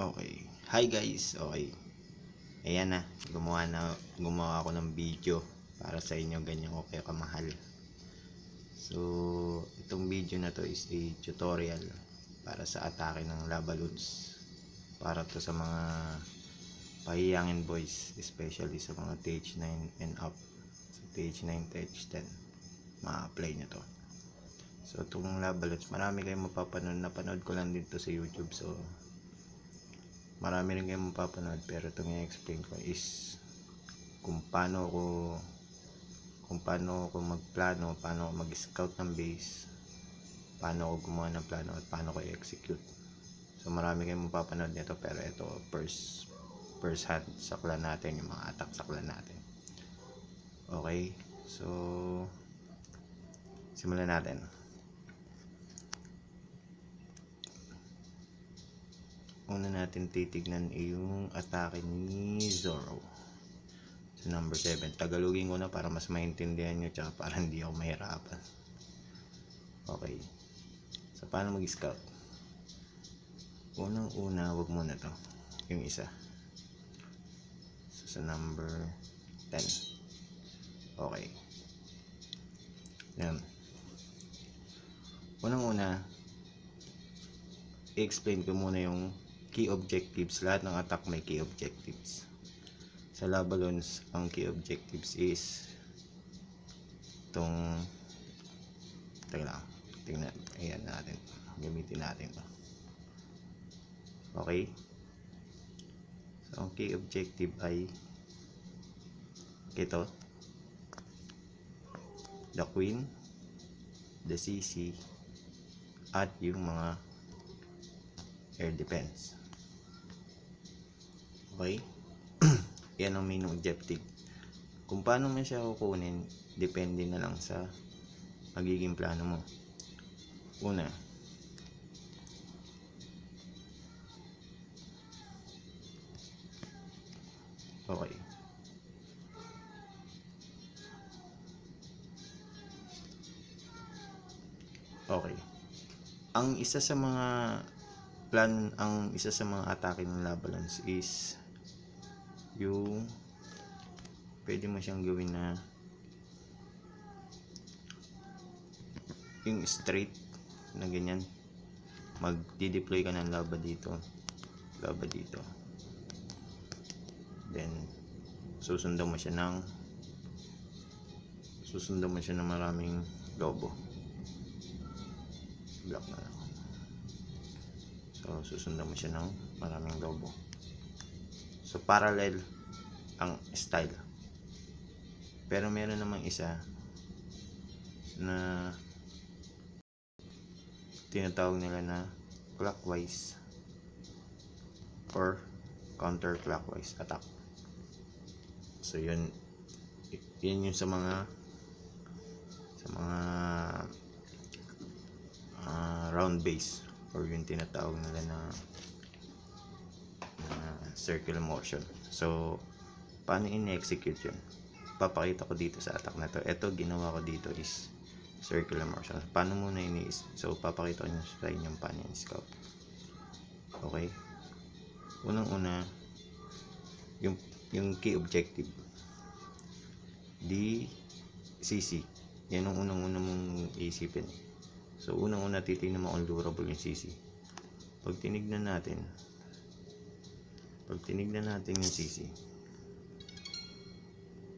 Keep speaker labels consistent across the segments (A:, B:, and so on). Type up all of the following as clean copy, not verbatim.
A: Okay. Hi guys. Okay. Ayan na. Gumawa ako ng video para sa inyo. Ganyan ko kayo kamahal. So, itong video na to is a tutorial para sa atake ng lava loons. Para to sa mga pahiyangin boys, especially sa mga TH9 and up. So, TH9, TH10. Ma-apply nyo to. So, itong lava loons, marami kayong mapapanood. Napanood ko lang dito sa YouTube. So, marami rin kayong mapapanood, pero itong i-explain ko is kung paano ako magplano, paano ako mag-scout ng base, paano ako gumawa ng plano at paano ko i-execute. So marami kayong mapapanood nito, pero ito first hand sakla natin, yung mga attack sakla natin. Okay, so simulan natin. Una natin titignan yung atake ni Zoro. So number 7. Tagalogin ko na para mas maintindihan nyo, tsaka para hindi ako mahirapan. Okay. So paano mag-scout? Unang-una, wag muna to. Yung isa. So sa number 10. Okay. Yan. Unang-una, i-explain ko muna yung key objectives. Lahat ng attack may key objectives. Sa lava loons, ang key objectives is itong tingnan, ayan natin, gamitin natin to. Okay, so ang key objective ay ito, the queen, the CC, at yung mga air defense. Okay. Yan ang main objective. Kung paano mo siya kukunin, depende na lang sa magiging plano mo. Una, okay, ang isa sa mga atake ng lava loons is yung pwede mo siyang gawin na yung straight na ganyan, mag-deploy ka ng lava dito, then susundan mo siya ng maraming lobo, block na lang. So susundan mo siya ng maraming lobo. So parallel ang style. Pero meron namang isa na tinatawag nila na clockwise or counterclockwise attack. So yun yung sa mga round base, or yung tinatawag nila na circular motion. So paano in-execute yun? Papakita ko dito sa attack na to. Ito ginawa ko dito is circular motion. Paano muna so papakita ko nyo sa inyong paano in-scout. Okay, unang-una yung key objective, CC. Yan ang unang-una mong isipin. So unang-una titignan mo kung durable yung CC. Pag tinignan natin yung CC,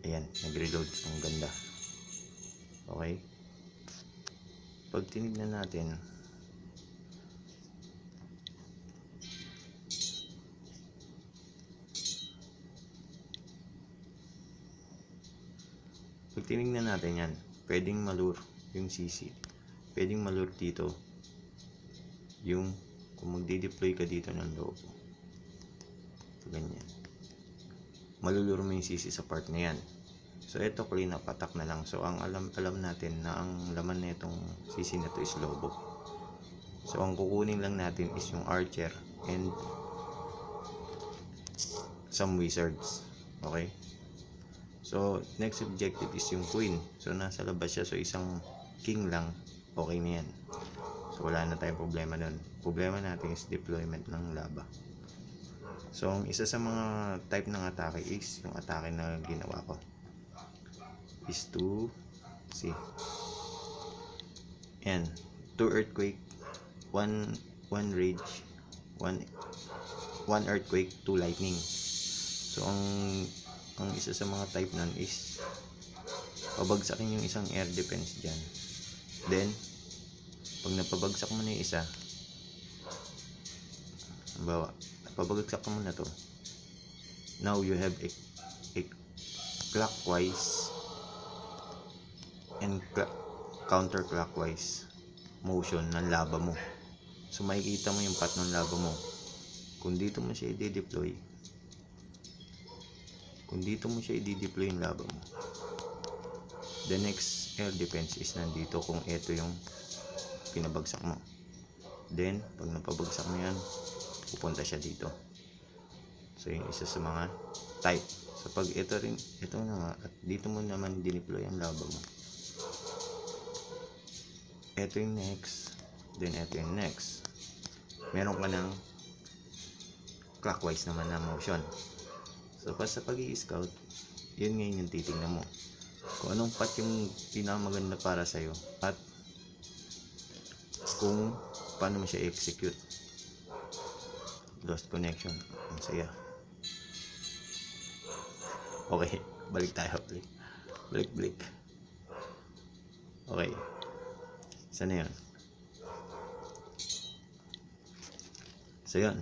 A: ayan, nag-reload, ang ganda. Okay, pag tinignan natin, yan, pwedeng malure yung CC, pwedeng malure dito yung kung magde-deploy ka dito ng lobo. So ganyan, malulure mo yung CC sa part na yan. So ito clean up attack na lang. So ang alam natin na ang laman na itong CC na to is lobo. So ang kukunin lang natin is yung archer and some wizards. Okay, so next objective is yung queen. So nasa labas siya, so isang king lang, okay na yan. So wala na tayong problema doon. Problema natin is deployment ng lava. So ang isa sa mga type ng atake is yung atake na ginawa ko is to see and 2 earthquake, 1 rage, 1 earthquake, 2 lightning. So ang isa sa mga type nun is pabagsakin yung isang air defense dyan. Then pag napabagsak mo na yung isa, halimbawa napabagsak mo na to, now you have a clockwise and counterclockwise motion ng laba mo. So makikita mo yung path ng laba mo. Kung dito mo siya i-deploy, yung laba mo, the next air defense is nandito kung ito yung pinabagsak mo. Then pag napabagsak mo yan, pupunta siya dito. So yung isa sa mga type. So pag ito na nga, at dito mo naman dineploy ang laba mo, ito yung next, then ito yung next, meron ka ng clockwise naman na motion. So pas sa pag-i-scout, yun ngayon yung titingnan mo kung anong path yung pinakamaganda para sa'yo at kung paano mo siya i-execute. Lost connection, ang saya. Okay, balik tayo. Balik. Okay, saan na yun? So yun,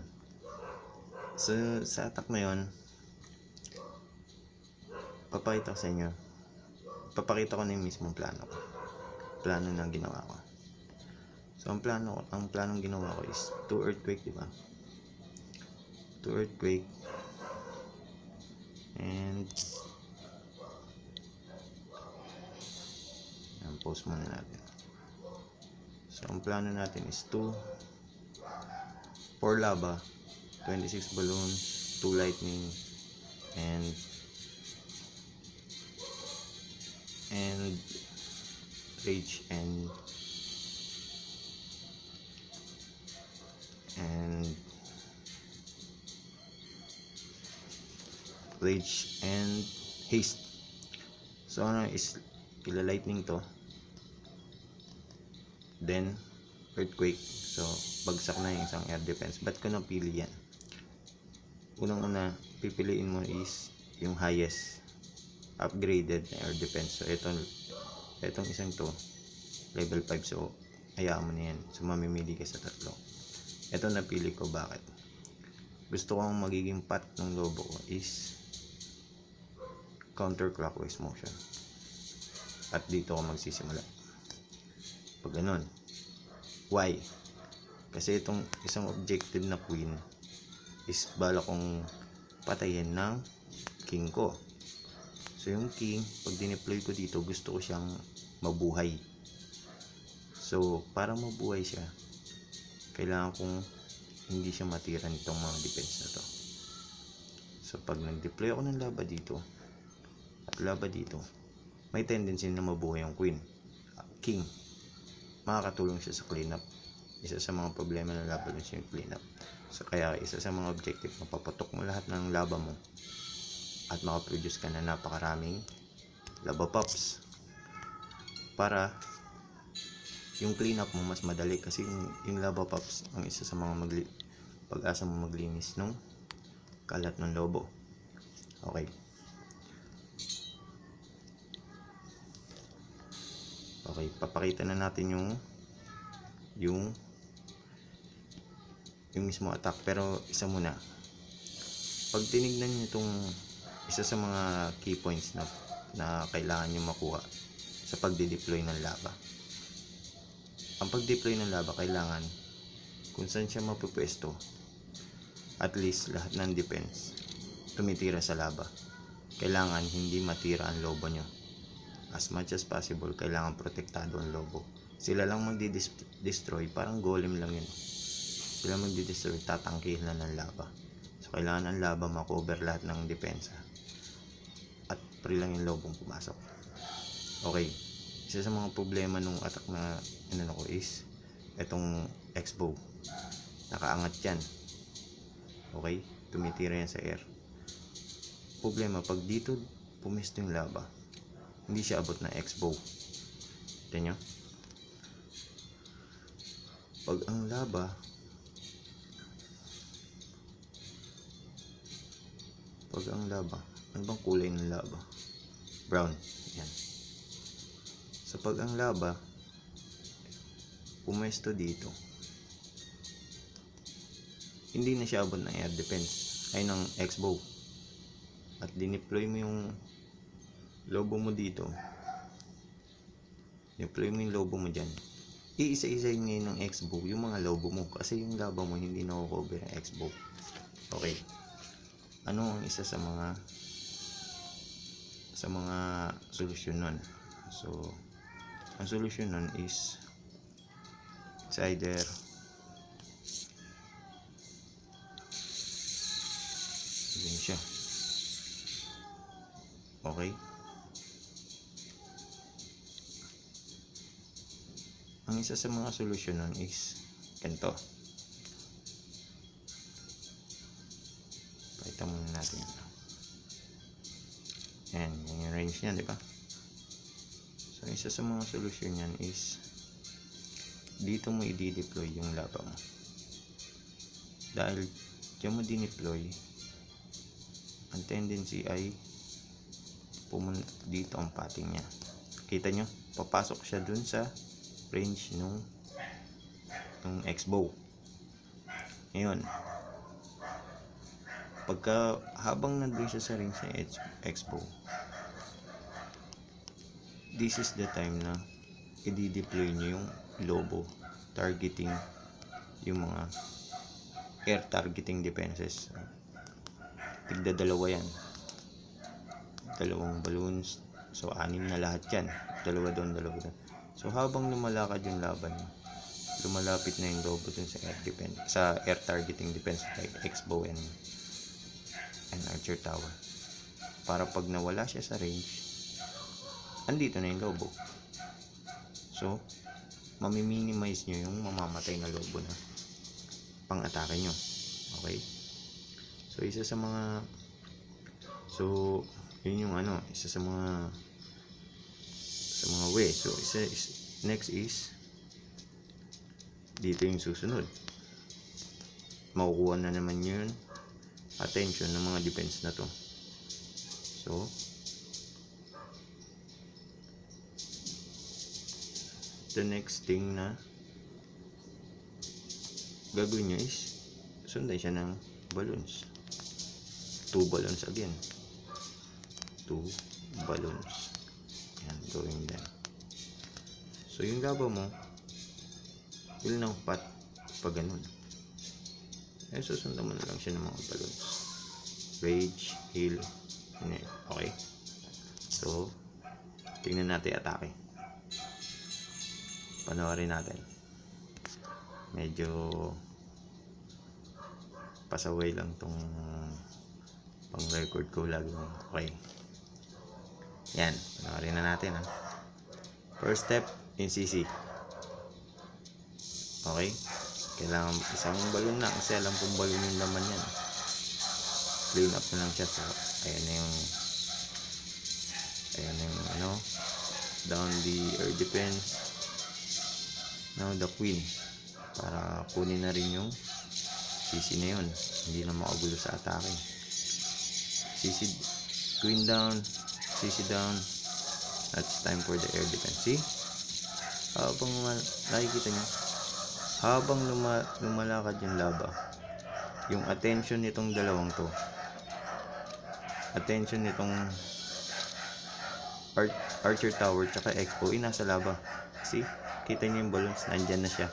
A: so sa attack na yun, papakita ko na yung mismong plano na ginawa ko. So ang planong ginawa ko is 2 earthquake, diba? 2 earthquake and post muna natin. So ang plano natin is 4 lava, 26 balloons, 2 lightning, and rage and haste. So ano is ila-lightning to, then earthquake. So bagsak na yung isang air defense. Ba't ko napili yan? Unang-una pipiliin mo is yung highest upgraded na air defense. So itong isang to level 5, so hayaan mo na yan. So mamimili ka sa tatlo. Ito napili ko, bakit? Gusto kong magiging path ng lobo ko is counterclockwise motion, at dito ako magsisimula. Pag ganun, why? Kasi itong isang objective na queen is bala kong patayin ng king ko. So yung king, pag dineploy ko dito, gusto ko siyang mabuhay. So para mabuhay siya, kailangan kong hindi siya matira nitong mga defense na to. So pag nag-deploy ako ng laba dito at laba dito, may tendency na mabuhay yung king. Makakatulong siya sa cleanup. Isa sa mga problema ng laba is yung cleanup. So kaya isa sa mga objective, mapapatok mo lahat ng laba mo at makaproduce ka na napakaraming lava pops para yung cleanup mo mas madali, kasi yung lava pops ang isa sa mga pag-asa mo maglinis ng kalat ng lobo. Okay, papakita na natin yung mismo attack, pero isa muna. Pag tinignan nyo itong isa sa mga key points na kailangan nyo makuha sa pagde-deploy ng lava. Ang pag-deploy ng lava, kailangan kung saan siya mapupwesto, at least lahat ng defense tumitira sa lava. Kailangan hindi matira ang lobo nyo. As much as possible, kailangan protektado ang lobo. Sila lang magdi-destroy, parang golem lang yun. Sila magdi-destroy, tatangkihin lang ng lava. So kailangan ang lava makover lahat ng depensa at free lang yung lobong pumasok. Okay, isa sa mga problema nung attack na inano ko is itong X-bow, nakaangat yan. Okay, tumitira yan sa air. Problema, pag dito pumesto yung lava, hindi siya abot ng X-bow. Tignan nyo. Pag ang lava, ano bang kulay ng lava? Brown. Yan. So pag ang lava pumesto dito, hindi na siya abot ng air defense, ay ng X-bow, at dineploy mo yung lobo mo dito, deploy mo yung lobo mo dyan, iisa-isayin ngayon ng X-bow yung mga lobo mo, kasi yung lava mo hindi na-cover ng X-bow. Okay, ano ang isa sa mga solusyon nun? So ang solusyon nun is it's either yun siya. Okay, ang isa sa mga solusyon nun is ganito. Pakita muna natin yan. Yan yung range niya, di ba? So isa sa mga solusyon yan is dito mo i-deploy yung lava mo. Dahil diyan mo dineploy, ang tendency ay pumunta dito ang pating niya. Kita nyo, papasok siya dun sa range nung X-bow. Ngayon, pagka habang nandun siya sa range ng X-bow, this is the time na i-deploy nyo yung lobo targeting yung mga air targeting defenses. Tigda dalawa yan, dalawang balloons, so 6 na lahat yan, dalawa doon. So habang lumalakad yung laban, lumalapit na yung lobo dun sa air defense, sa air targeting defense like X-bow and Archer Tower, para pag nawala siya sa range, andito na yung lobo. So mamiminimize nyo yung mamamatay na lobo na pang-atake nyo. Okay, so isa sa mga yun yung isa sa mga way. So next is dito yung susunod, makukuha na naman yun attention ng mga defense na to. So the next thing na gagawin nyo is sundan siya ng balloons. 2 balloons again, 2 balloons. Yan, going down. So yung lava mo will now pat pag ganun. Susundan mo na lang siya ng mga balloons. Rage, heal. Okay, so tingnan natin atake. Panoorin natin. Medyo pasaway lang tong pang record ko lagi. Okay, yan, panoorin na natin ha. First step, in CC. Okay, kailangan isang balon na, kasi alam kong balon yung laman yan. Clean up na lang siya. So ayan na yung down the air defense. Now the queen, para kunin na rin yung CC na yun, hindi na makagulo sa atake. CC, queen down, CC down. That's time for the air defense. See, habang nakikita nyo, habang lumalakad yung lava, yung attention nitong dalawang to, attention nitong Archer Tower tsaka X-bow, nasa lava. See, kita nyo yung balloons, nandyan na siya.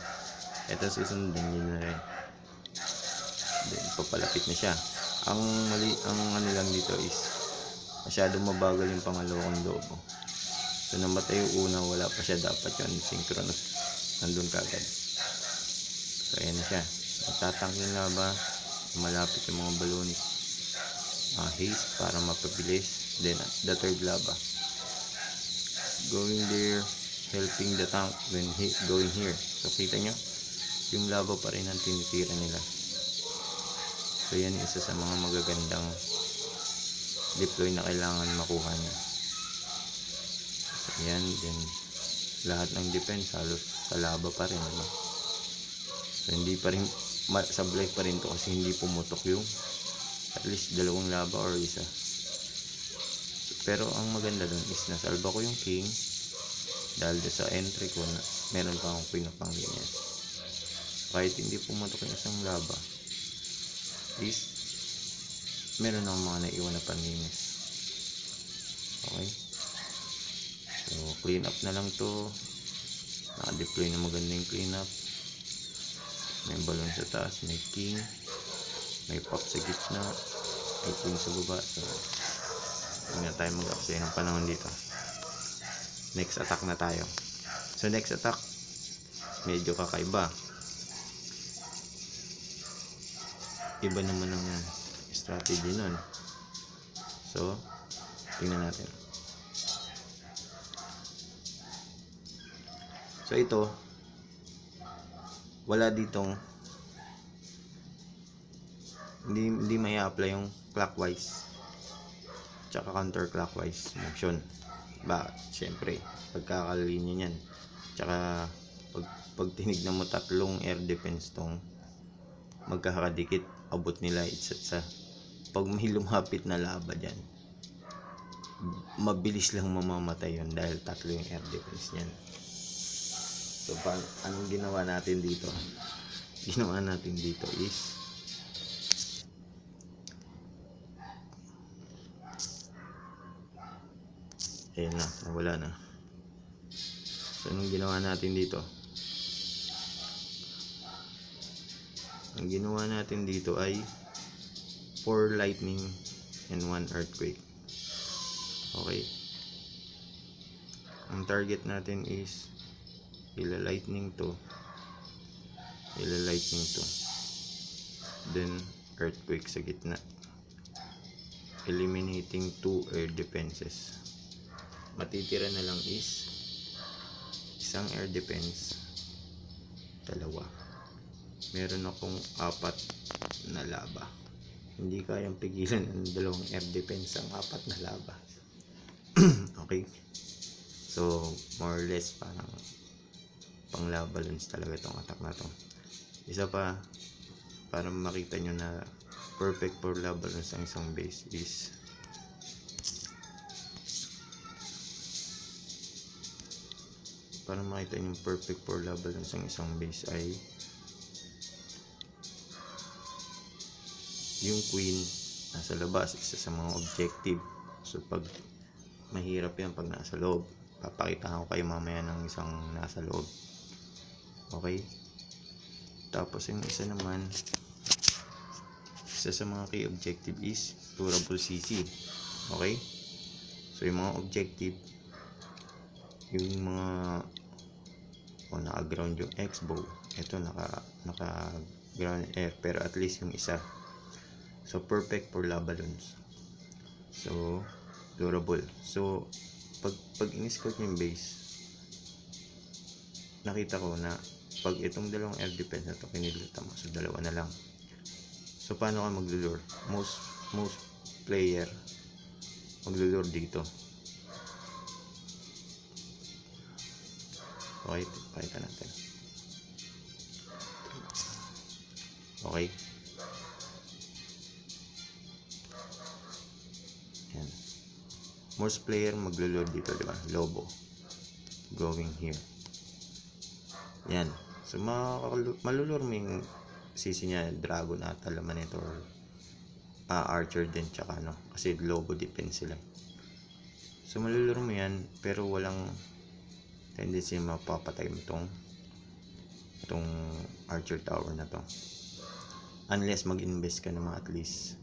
A: Ito susundin nyo na rin. Then papalapit na siya. Ang lang dito is masyadong mabagal yung pangalawang lobo. So namatay yung una, wala pa siya, dapat yun synchronous, nandun kagad. So ayan na siya, nagtatangk yung lava, malapit yung mga balloons, haste para mapabilis. Then the third lava going there, helping the tank when going here. So kita nyo, yung lava pa rin ang tinitira nila. So yan isa sa mga magagandang deploy na kailangan makuha niya. So yan din, lahat ng defense halos sa laba pa rin, diba? So hindi pa rin sablay pa rin to kasi hindi pumutok yung at least dalawang laba or isa. So, pero ang maganda dun is nasalba ko yung king dahil sa entry ko na meron pa akong queen of panglinis. Kahit hindi pumutok yung isang laba is meron akong mga naiwan na panlinis. Okay, so clean up na lang to. Naka-deploy na maganda yung clean up. May balon sa taas, may king, may pop sa gitna, may queen sa baba. So hindi na tayo mag-upsay ng panahon dito. Next attack na tayo. So next attack medyo kakaiba. Iba naman ang strategy nun. So tingnan natin. So ito, wala ditong hindi may apply yung clockwise tsaka counterclockwise motion. Bakit? Syempre pagkakalinya niyan, tsaka pag tinignan mo tatlong air defense tong magkakadikit, abot nila isa't sa pag may lumapit na laba dyan, mabilis lang mamamatay yun dahil tatlo yung air defense niyan. So anong ginawa natin dito? Ginawa natin dito is ayun na, nawala na. So anong ginawa natin dito? Ang ginawa natin dito ay 4 lightning and 1 earthquake. Okay, ang target natin is ila-lightning to, then earthquake sa gitna, eliminating 2 air defenses. Matitira na lang is isang air defense, dalawa. Meron akong 4 na laba. Hindi kayang pigilan ng dalawang air defense ang 4 na laba. Okay, so more or less parang pang lava balance talaga itong attack na to. Isa pa para makita nyo na perfect for lava balance ang isang base is para makita nyo perfect for lava balance ang isang base ay yung queen nasa labas, isa sa mga objective. So pag mahirap yan pag nasa loob, papakita ko kayo mamaya ng isang nasa loob. Okay, tapos yung isa naman, isa sa mga key objective is durable CC. Okay, so yung mga objective, yung mga naka-ground yung X-bow, ito naka ground air, pero at least yung isa, so perfect for lava balloons. So durable. So pag in-scout yung base, nakita ko na pag itong dalawang air defense na to kinilita mo, so dalawa na lang. So paano ka maglulure? Most player maglulure dito. Okay, pakita natin. Okay, yan. Most player maglulure dito, diba? Lobo going here. Yan. So malulur mo yung sisi niya, dragon ata laman nito, or archer din, tsaka kasi lobo defense sila. So malulur mo yan, pero walang tendency mapapatay mo itong archer tower na to, unless mag-invest ka naman at least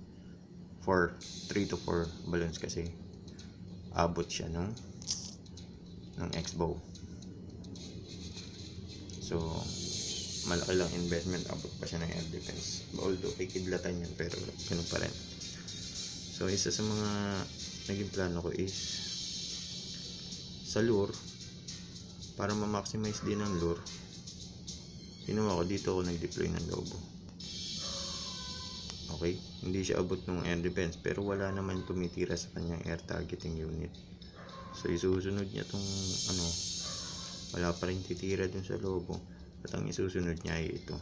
A: for 3 to 4 balloons, kasi abot siya ng X-bow. So malaki lang investment, abot pa siya ng air defense, although kikidlatan yan, pero ganun pa rin. So isa sa mga naging plano ko is sa lure, para ma-maximize din ang lure, ginawa ko dito ako nag-deploy ng lobo. Okay? Hindi siya abot ng air defense, pero wala naman tumitira sa kanyang air targeting unit. So isusunod niya tong ano, wala pa rin titira dun sa lobo, at ang isusunod niya ay ito.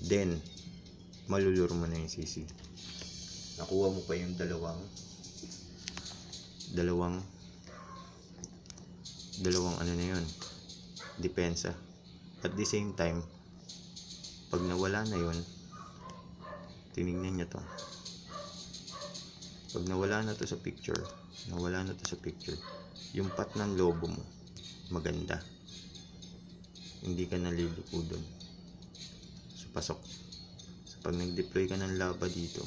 A: Then malulure mo na yung CC. Nakuha mo pa yung dalawang ano na yun, depensa. At the same time, pag nawala na yun, tinignan nyo to. Pag nawala na to sa picture, yung pat ng lobo mo maganda, hindi ka naliliko doon. So pasok. So pag nag-deploy ka ng laba dito,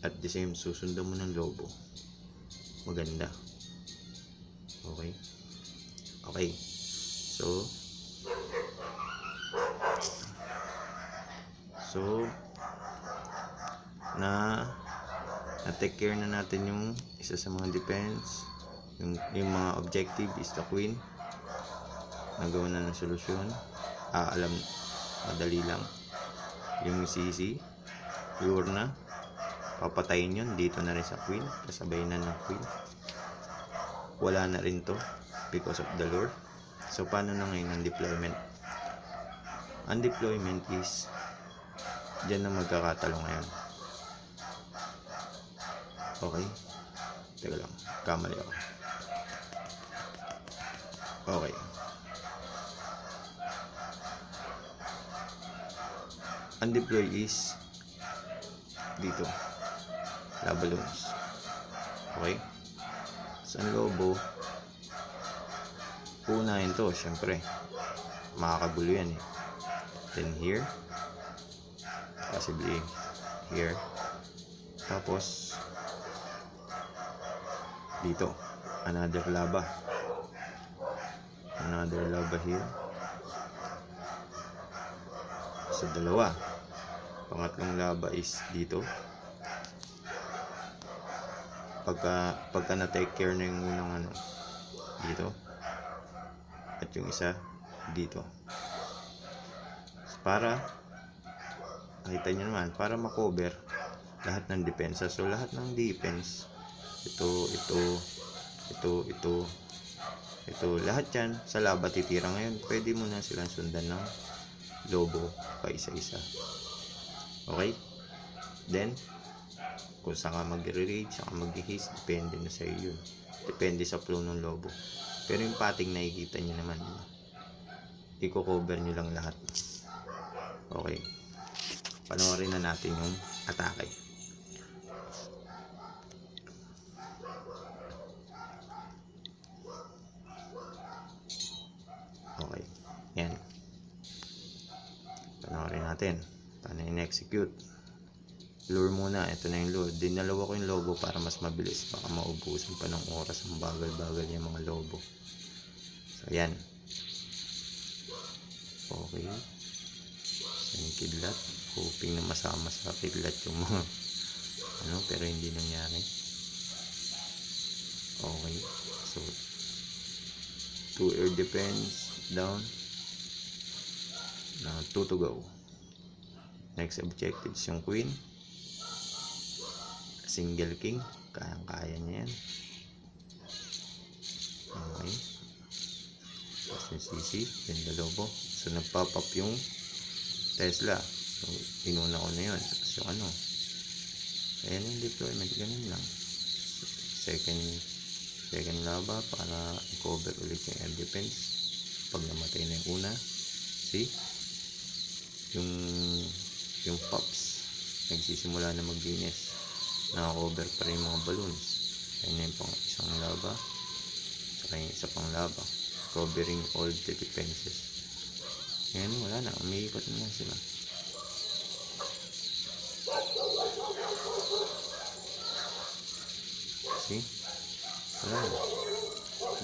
A: at the same susundan mo ng lobo, maganda. Okay, so na-take care na natin yung isa sa mga defense. Yung mga objective is the queen. Nagawa na ng solusyon. Alam, madali lang. Yung CC, lure na. Papatayin yun. Dito na rin sa queen. Kasabay na ng queen. Wala na rin to because of the lure. So paano na ngayon ang deployment? Ang deployment is dyan na magkakatalo ngayon. Okay, teka lang, kamali ako. Okay, ang deploy is dito, labalons. Okay, sa lobo, unahin to, syempre makakagulo yan eh. Then here, possibly here, tapos dito another laba here. So dalawa, pangatlong laba is dito. Pagka na take care na yung unang ano dito, at yung isa dito, para nakita nyo naman, para makover lahat ng depensa. So lahat ng defense, ito, lahat yan sa laba titira. Ngayon pwede mo na silang sundan ng lobo pa isa-isa. Okay, then kung saan ka mag-re-rage, saan ka mag-his, depende na sa iyo, depende sa flow ng lobo. Pero yung pating nakikita nyo naman, i-cover nyo lang lahat. Okay, panoorin na natin yung atake. Okay, yan, panoorin natin paano in-execute. Lure muna, ito na yung lure. Dinalawa ko yung lobo para mas mabilis, baka maubusan pa ng oras ang bagal-bagal yung mga lobo. So yan, okay. So yung kidlat, hoping na masama sa kidlat yung mga ano, pero hindi nangyari. Okay, so 2 air defense down, now 2 to go. Next objective is yung queen, single king, kayang-kaya niya yan. Okay, tapos yung CC, then the lobo. So nagpop-up yung Tesla, so inuna ko na yun. Tapos yung ano, ayan yung deployment, ganun lang. Second laba para i-cover ulit yung air defense pag namatay na yung una. See, yung pops nagsisimula na maglinis, naka-cover pa rin yung mga balloons. Ayan yung pang isang laba, saka yung isa pang laba, covering all the defenses. Ayan, wala na, umiikot na lang sila. See, wala na,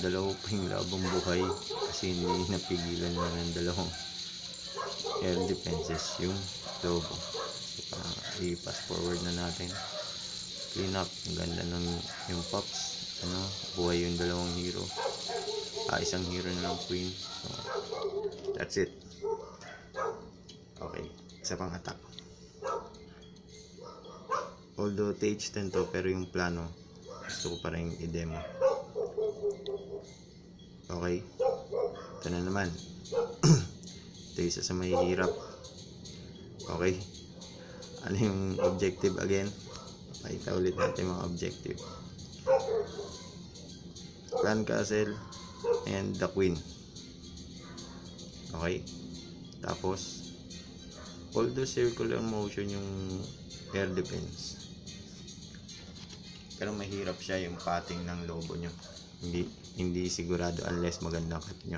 A: dalawa pa yung labang buhay kasi hindi napigilan na ng dalawang air defenses yung lobo. So i-fast forward na natin, clean up, ang ganda ng yung pops, ano, buhay yung dalawang hero, isang hero na lang queen. So that's it. Okay, isa pang attack. Although TH10 to, pero yung plano gusto ko pa rin i-demo. Okay, ito na naman. Ito isa sa mahihirap. Okay, ano yung objective again? Pakita ulit natin mga objective. Clan Castle and the Queen. Okay, tapos although circular motion yung air defense, pero mahirap siya yung pating ng lobo nyo. Hindi sigurado unless magandang cut nyo.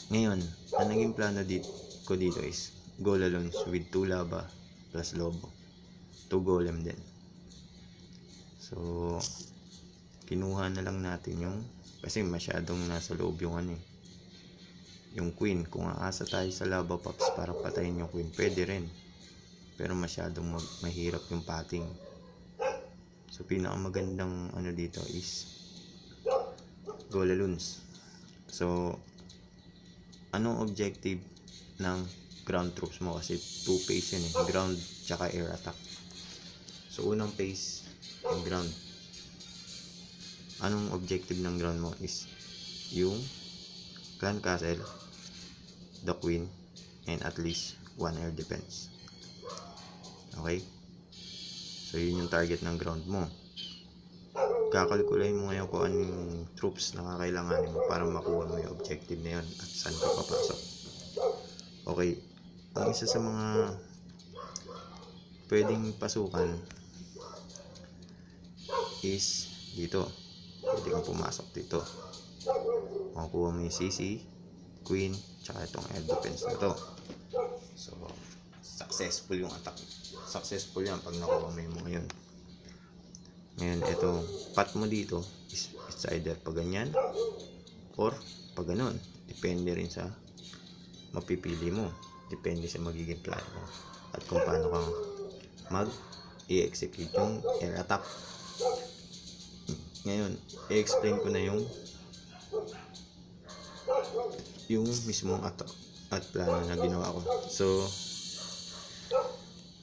A: Ngayon, ang naging plano ko dito is Golalons with 2 lava plus lobo, 2 golem din. So kinuha na lang natin yung, kasi masyadong nasa loob yung yung queen. Kung aasa tayo sa lava pops para patayin yung queen, pwede rin, pero masyadong mahirap yung pating. So pinakamagandang dito is Golalons. So anong objective ng ground troops mo? Kasi 2 phase yun ground tsaka air attack. So unang phase yung ground. Anong objective ng ground mo is yung Clan Castle, the Queen, and at least 1 air defense. Okay, so yun yung target ng ground mo. Kakalkulahin mo ngayon kung anong troops na kakailanganin mo para makuha mo yung objective na yun at saan ka papasok. Okay, ang isa sa mga pwedeng pasukan is dito. Pwede kang pumasok dito, makukuha mo yung CC, Queen, tsaka itong air defense na to. So successful yung attack. Successful yan pag nakuha mo yung mga yun. Ngayon, ito path mo dito is it's either pag ganyan or pag ganun. Depende rin sa mapipili mo. Depende sa magiging plano mo at kung paano kang mag-i-execute yung air attack. Ngayon, i-explain ko na yung mismong attack at plano na ginawa ko. So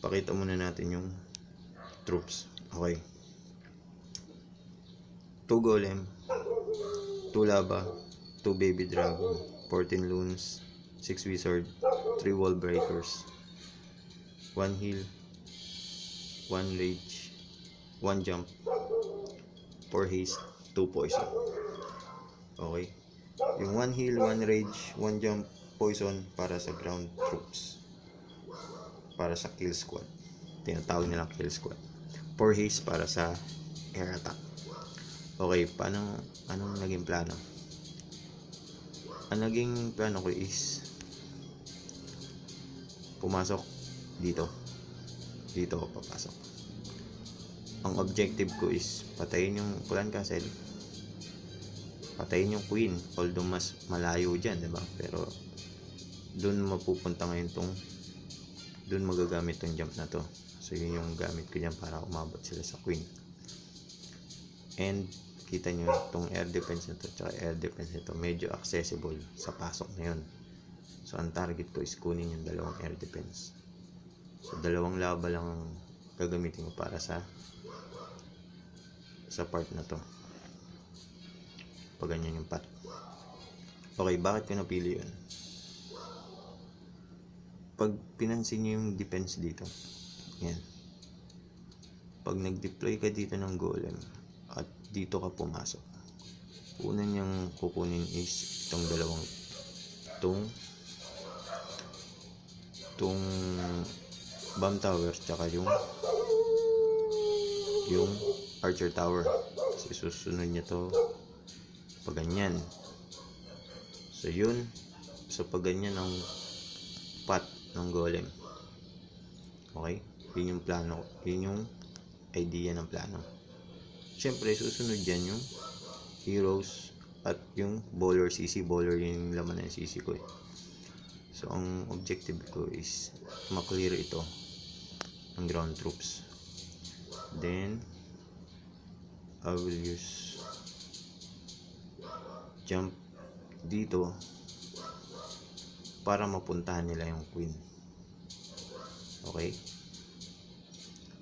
A: pakita muna natin yung troops. Okay, 2 golem, 2 lava, 2 baby dragon, 14 loons, 6 wizard, 3 wall breakers, 1 heal, 1 rage, 1 jump, 4 haste, 2 poison. Okay, yung 1 heal, 1 rage, 1 jump, poison para sa ground troops, para sa kill squad, tinatawag nilang kill squad. 4 haste para sa air attack. Okay, anong naging plano? Ang naging plano ko is pumasok dito ako papasok. Ang objective ko is patayin yung Clan Castle, patayin yung Queen, although mas malayo dyan, diba? Pero dun mapupunta ngayon dun magagamit tong jump na to. So yun yung gamit ko dyan para umabot sila sa Queen. And kita nyo itong air defense na to tsaka air defense nito medyo accessible sa pasok na yun. So ang target ko is kunin yung dalawang air defense. So 2 laba lang ang gagamitin ko para sa part na to. Pag ganyan yung path. Okay, bakit ko napili yun? Pag pinansin nyo yung defense dito, yan, pag nag-deploy ka dito ng golem at dito ka pumasok, una niyang kukunin is itong itong bomb tower tsaka yung archer tower. Kasi susunod niya to pag ganyan. So yun, so pag ganyan ang path ng golem. Okay, yun yung plano, yun yung idea ng plano. Syempre susunod dyan yung heroes at yung bowler CC. Bowler yung laman ng CC ko So ang objective ko is maklear ito ng ground troops. Then I will use jump dito para mapuntahan nila yung queen. Okay?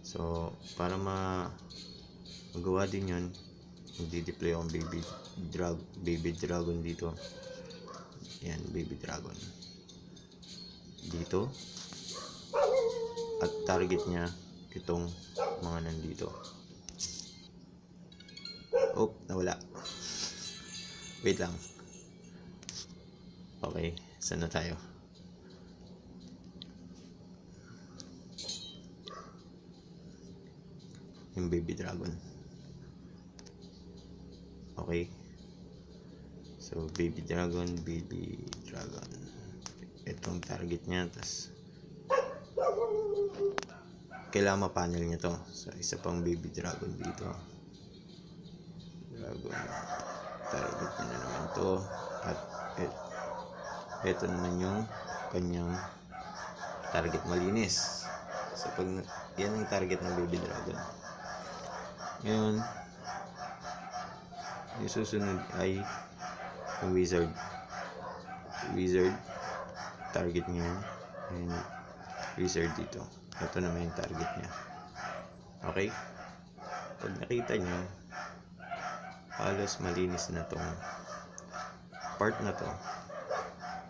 A: So, para magawa din yun, magdi-deploy akong baby dragon dito. Yan, baby dragon. Dito. At target niya itong mga nandito. Oh, nawala. Wait lang. Okay, saan na tayo? Yung baby dragon. Okay. So, baby dragon. Itong target niya, tas kailangan ma-panel niya to. So, isa pang baby dragon dito. Target niya na naman to. At ito naman yung kanyang target malinis. So, pag yan ang target ng baby dragon. Ngayon, yung susunod ay yung wizard. Target niya and wizard dito. Ito naman yung target niya. Okay? Pag nakita nyo, halos malinis na tong part na to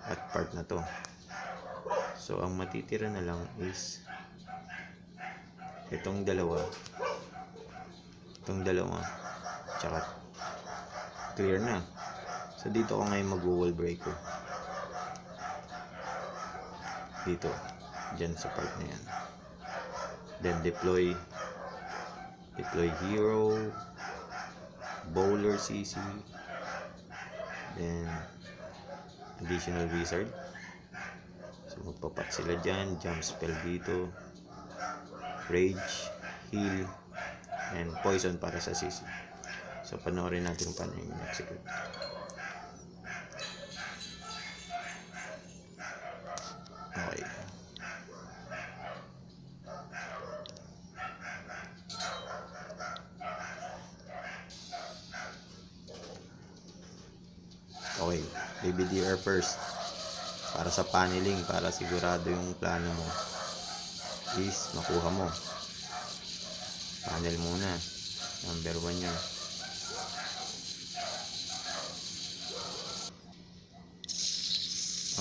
A: at part na to. So, ang matitira na lang is itong dalawa, tsaka clear na. So, dito ko ngayon mag-wall break ko. Dito, dyan sa part na yan. Then deploy hero, bowler CC, then additional wizard. So magpapat sila dyan, jump spell dito, rage, heal, and poison para sa CC. So panoorin natin kung paano yung execute. Okay. Okay, BBDR first. Para sa paneling, para sigurado yung plano mo is makuha mo. Panel muna. Number 1 yun.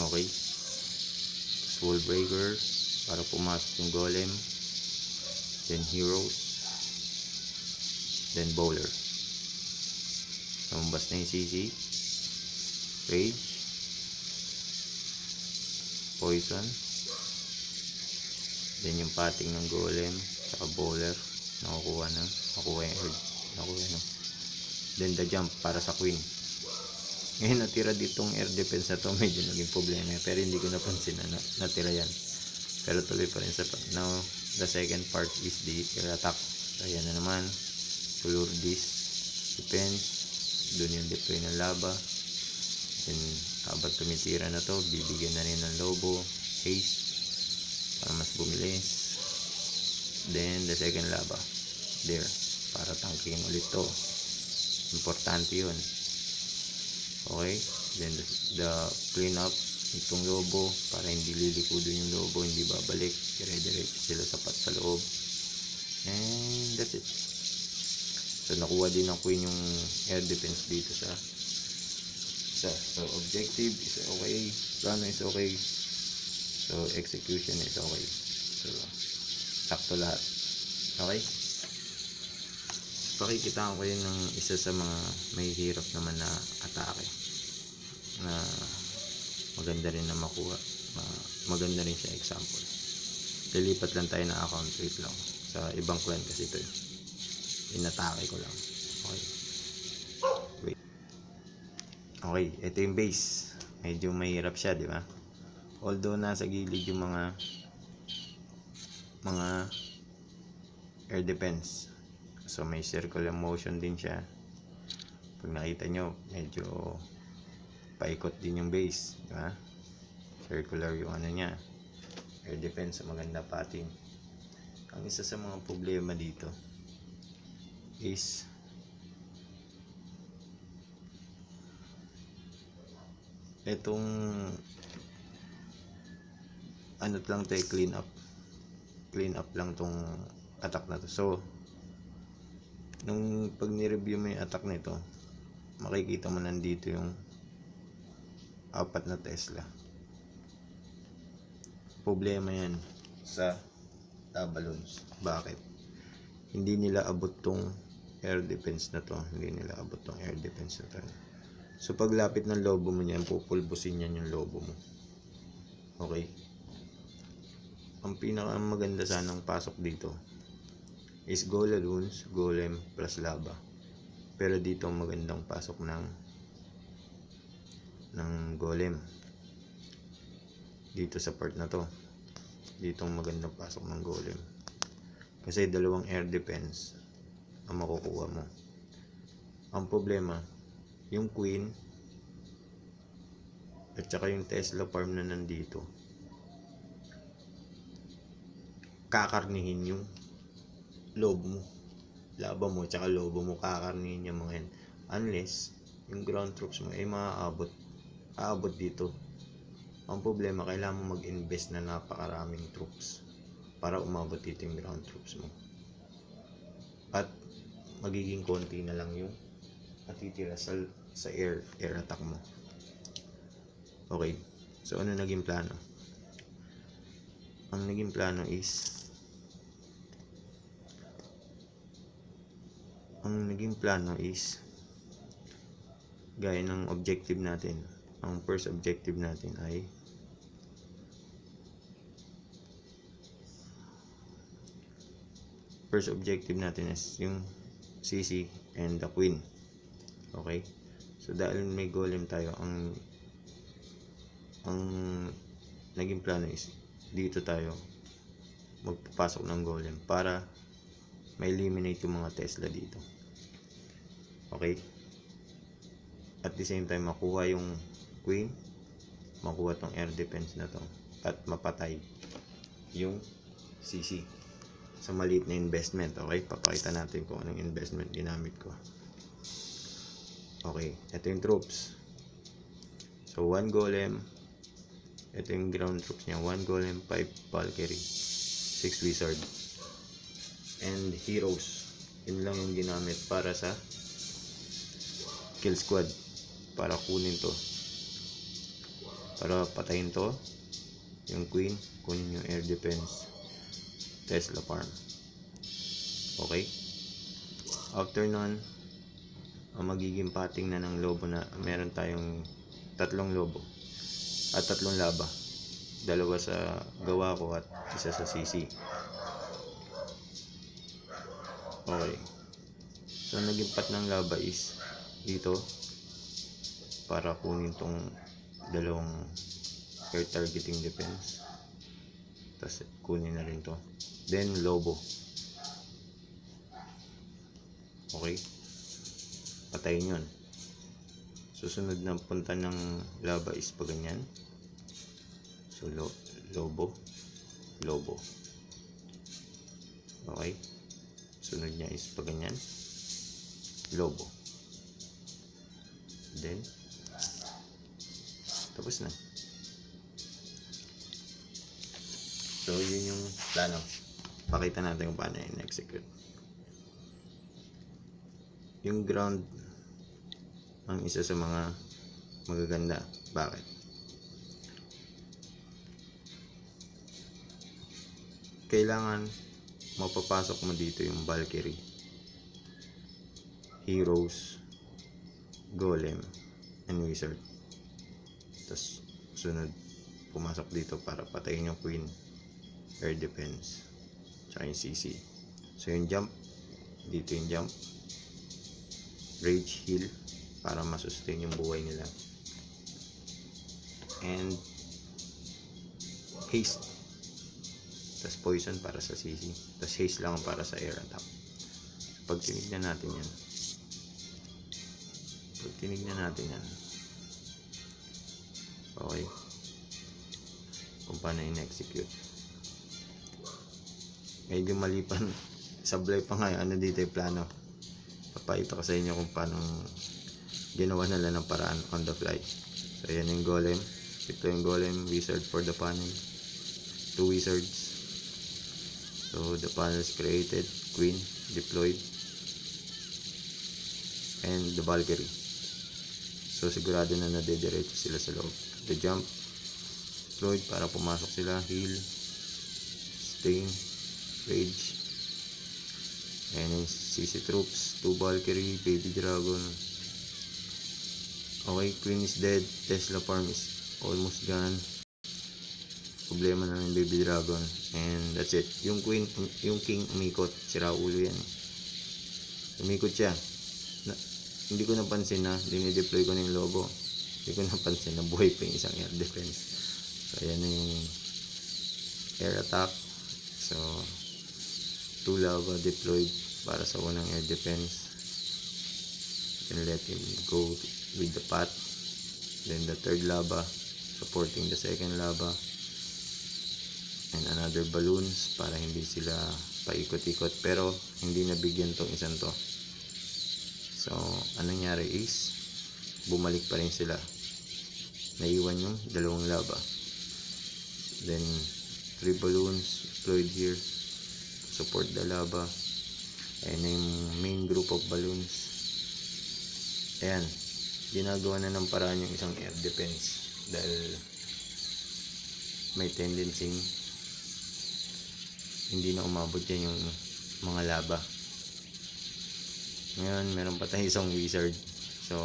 A: Okay. Wall breaker para pumasok yung golem. Then heroes. Then bowler. Lumabas na yung CC. Rage. Poison. Then yung pating ng golem saka bowler nakuha yung herb. Then the jump para sa queen. Ngayon natira ditong air defense na to, medyo naging problema pero hindi ko napansin na natira yan, pero tuloy pa rin sa now. The second part is the air attack. So ayan na naman, color this defense, dun yung deploy ng lava. Then habang tumitira na to, bibigyan na rin ng lobo haste para mas bumilis. Then the second lava there para tangking ulit to, importante yun. Okay, then the clean up itong lobo para hindi lilikudin yung lobo, hindi babalik, dire-diretso sila sapat sa loob, and that's it. So nakuha din ng queen yung air defense dito sa so objective is okay, plano is okay, so execution is okay, so sakto lahat. Okay, pakikitaan ko yun ng isa sa mga may hirap naman na atake na maganda rin na makuha, maganda rin siya example. Lilipat lang tayo na account, wait lang, sa ibang clan kasi ito inatake ko lang. Okay, wait. Okay, ito yung base, medyo mahirap siya, di ba? Although nasa gilid yung mga air defense, so may circular motion din siya. Pag nakita nyo, medyo paikot din yung base, di ba? Circular yung ano niya, air defense, maganda pating. Ang isa sa mga problema dito is itong ano lang to, clean up lang tong attack na to. So nung pag ni-review mo yung attack nito, makikita mo nandito yung 4 na Tesla. Problema yan sa balloons. Bakit? Hindi nila abot tong air defense na to. So paglapit ng lobo mo niyan, pupulbusin yan yung lobo mo. Okay? Ang pinaka maganda sanang pasok dito is Golaloons, Golem plus Lava. Pero dito ang magandang pasok ng Golem. Dito sa part na to. Dito ang magandang pasok ng Golem. Kasi 2 air defense ang makukuha mo. Ang problema, yung Queen at saka yung Tesla farm na nandito, kakarnihin yung lobo mo, laba mo, tsaka lobo mo, kakarnihin yung mga yan. Unless yung ground troops mo ay aabot dito. Ang problema, kailangan mo mag-invest na napakaraming troops para umabot dito yung ground troops mo. At magiging konti na lang yung natitira sa air attack mo. Okay, so ano naging plano? Ang naging plano is gaya ng objective natin. Ang first objective natin ay is yung CC and the Queen. Okay, so dahil may golem tayo, ang naging plano is dito tayo magpapasok ng golem para ma-eliminate yung mga Tesla dito. Okay, at the same time makuha yung Queen, makuha tong air defense na to, at mapatay yung CC sa maliit na investment. Okay, papakita natin kung anong investment ginamit ko. Okay, ito yung troops. So 1 golem, ito yung ground troops niya, 1 golem, 5 Valkyrie, 6 wizard, and heroes. Yun lang yung ginamit para sa kill squad, para kunin to, para patayin to yung Queen, kunin yung air defense, Tesla farm. Okay, after nun, ang magiging pating na ng lobo na meron tayong 3 lobo at 3 laba, 2 sa gawa ko at 1 sa CC. Okay, so naging pat ng laba is dito para kunin tong 2 air targeting defense, tapos kunin na rin to, then lobo. Okay, patayin yun. Susunod na punta ng laba is pa ganyan. So lobo. Okay, sunod niya is pa ganyan, lobo, then tapos na. So yun yung plano. Pakita natin kung paano in-execute. Yung ground ang isa sa mga magaganda. Bakit? Kailangan mapapasok mo dito yung Valkyrie, heroes, golem, and wizard. Tapos sunod pumasok dito para patayin yung Queen, air defense, tsaka yung CC. So yung jump, dito yung jump, rage heal para masustain yung buhay nila, and haste, tas poison para sa CC, tas haste lang para sa air attack. Pag tinignan natin yan, okay, kung paano in-execute. Medyo malipan, sablay pa nga ano dito yung plano. Papakita ko sa inyo kung paano ginawa nila ng paraan on the fly. So yan yung golem, ito yung golem, wizard for the panel, 2 wizards. So the panel is created, queen deployed, and the Valkyrie. So sigurado na nadediretso sila sa loob. The jump deployed para pumasok sila, heal, stain, rage, and CC troops, 2 Valkyrie, baby dragon. Okay, queen is dead, Tesla farm is almost gone. Problema na ng baby dragon, and that's it. Yung queen, yung king umikot, sira ulo yan. Umikot siya. Hindi ko napansin na dinideploy ko na yung lobo. Hindi ko napansin na buhay pa yung isang air defense. So ayan na yung air attack. So 2 lava deployed para sa unang air defense. You can let him go with the path. Then the third lava supporting the second lava, and another balloons para hindi sila paikot-ikot, pero hindi nabigyan tong isang to. So anong nangyari is bumalik pa rin sila, naiwan yung dalawang lava. Then 3 balloons deployed here support the lava, and yung main group of balloons. Ayan, ginagawa na ng paraan yung isang air defense dahil may tendency hindi na umabot yan yung mga lava. Ngayon meron pa tayong isang wizard. So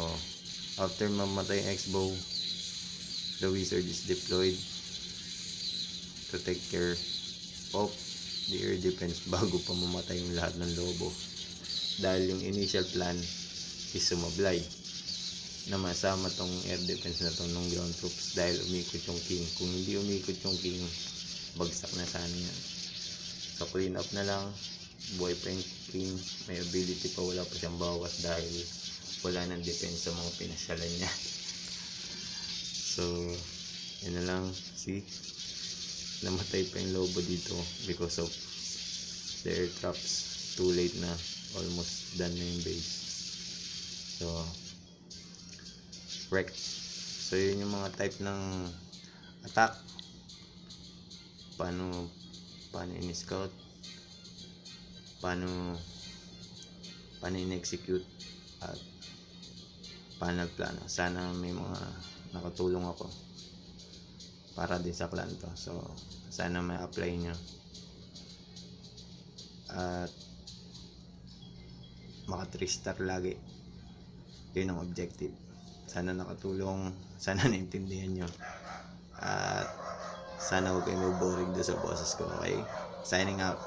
A: after mamatay X-bow, the wizard is deployed to take care of the air defense bago pa mamatay yung lahat ng lobo, dahil yung initial plan is sumablay na masama tong air defense na to ng ground troops dahil umikot yung king. Kung hindi umikot yung king, bagsak na sana yan. So clean up na lang, buhay pa yung king, may ability pa, wala pa siyang bawas dahil wala nang defense sa mga pinasyalan niya. So yun na lang, see, namatay pa yung lobo dito because of the air traps. Too late na, almost done na yung base. So wrecked. So yun yung mga type ng attack, paano in-scout, paano in-execute, at paano plano. Sana may mga nakatulong ako para din sa clan to. So sana may apply nyo at maka 3 star lagi. Yun ang objective. Sana nakatulong, sana naintindihan nyo, at sana huwag kayo maboring doon sa boses ko. Okay, signing out.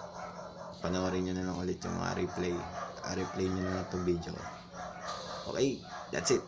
A: Panoorin nyo na lang ulit yung mga replay nyo na lang itong video. Okay, that's it.